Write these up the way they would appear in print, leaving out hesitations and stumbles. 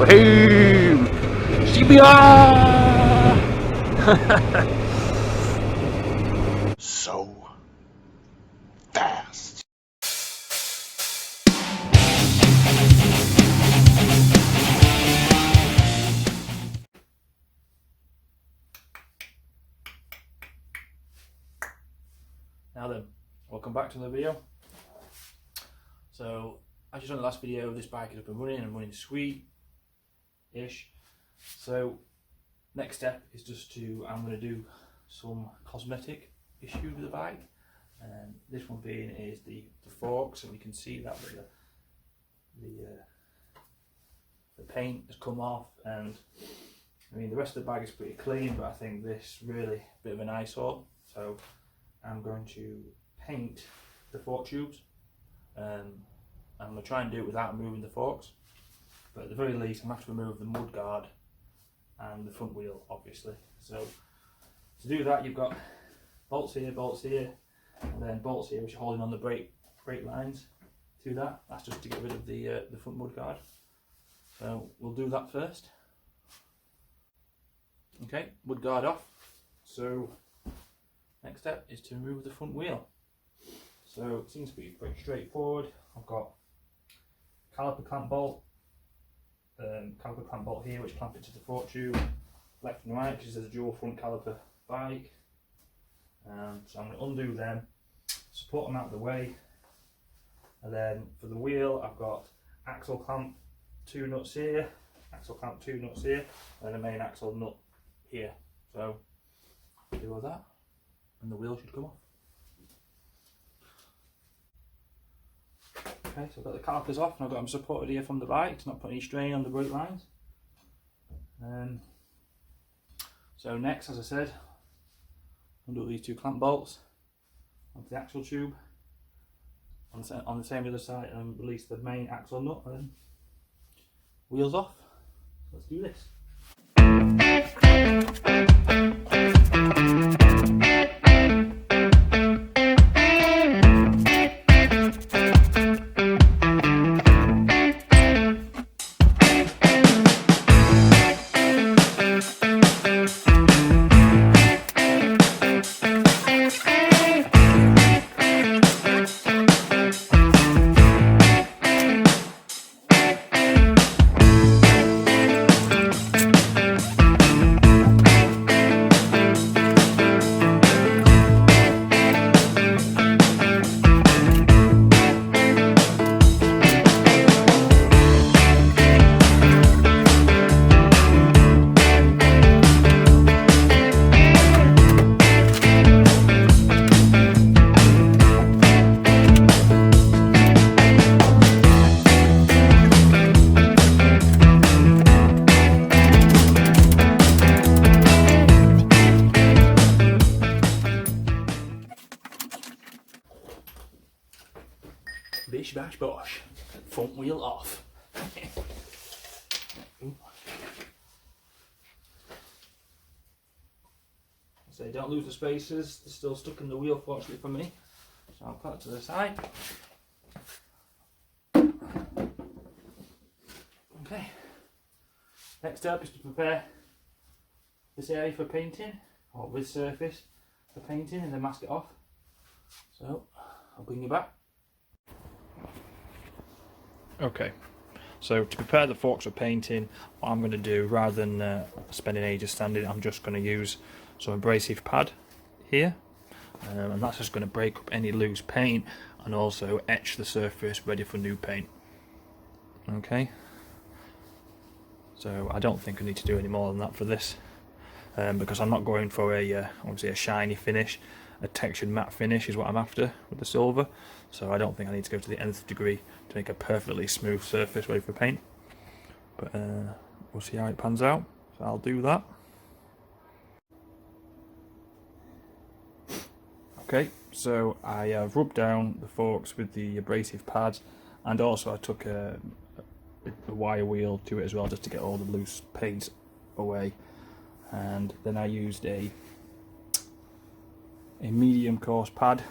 Hey, CBR! So fast. Now then, welcome back to the video. So, as you saw in the last video, this bike is up and running sweet-ish. So, next step is just I'm going to do some cosmetic issues with the bike. And this one being is the forks, and you can see that the paint has come off, and I mean the rest of the bike is pretty clean, but I think this really a bit of an eyesore. So I'm going to paint the fork tubes. I'm going to try and do it without removing the forks, but at the very least I'm going to have to remove the mud guard and the front wheel, obviously. So to do that, you've got bolts here, and then bolts here which are holding on the brake lines to that. That's just to get rid of the front mud guard. So we'll do that first. Okay, mud guard off. So next step is to remove the front wheel. So it seems to be pretty straightforward. I've got caliper clamp bolt here which clamp it to the fork tube, left and right, because there's a dual front caliper bike. So I'm going to undo them, support them out of the way, and then for the wheel I've got axle clamp 2 nuts here, and a main axle nut here. So do all that and the wheel should come off. Okay, so I've got the calipers off and I've got them supported here from the bike to not put any strain on the brake lines. So next, as I said, undo these 2 clamp bolts onto the axle tube on the same other side, and release the main axle nut, and then wheels off. Let's do this. Bish bash bosh, front wheel off. So don't lose the spacers, they're still stuck in the wheel fortunately for me. So I'll put it to the side. Okay. Next up is to prepare this area for painting, or this surface for painting, and then mask it off. So I'll bring you back. Okay, so to prepare the forks for painting, what I'm going to do, rather than spending ages standing, I'm just going to use some abrasive pad here, and that's just going to break up any loose paint and also etch the surface ready for new paint. Okay, so I don't think I need to do any more than that for this, because I'm not going for obviously a shiny finish. A textured matte finish is what I'm after with the silver, so I don't think I need to go to the nth degree to make a perfectly smooth surface ready for paint. But we'll see how it pans out, so I'll do that. Okay, so I have rubbed down the forks with the abrasive pads, and also I took a wire wheel to it as well, just to get all the loose paint away. And then I used a medium coarse pad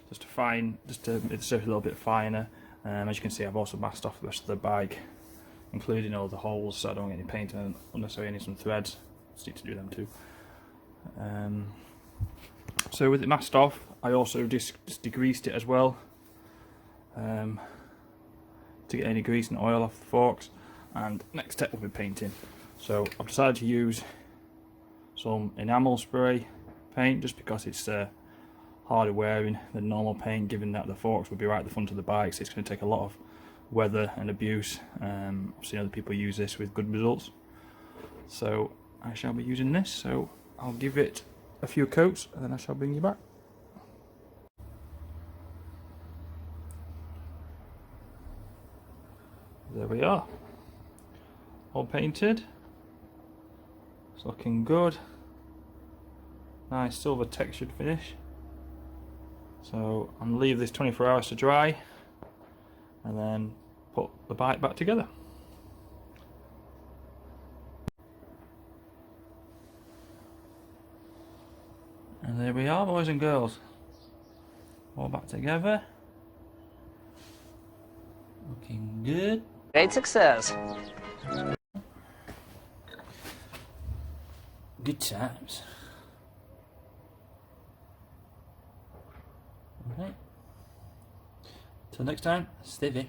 just to make the surface a little bit finer. As you can see, I've also masked off the rest of the bike including all the holes so I don't get any paint and unnecessarily any some threads. Just need to do them too. So with it masked off, I also just degreased it as well, to get any grease and oil off the forks. And next step will be painting. So I've decided to use some enamel spray paint just because it's harder wearing than normal paint, given that the forks will be right at the front of the bike, so it's going to take a lot of weather and abuse. I've seen other people use this with good results, so I shall be using this. So I'll give it a few coats and then I shall bring you back. There we are, all painted. It's looking good. Nice silver textured finish. So I'm going to leave this 24 hours to dry and then put the bike back together. And there we are, boys and girls, all back together. Looking good. Great success. Good times. Alright. Till next time, stay fit.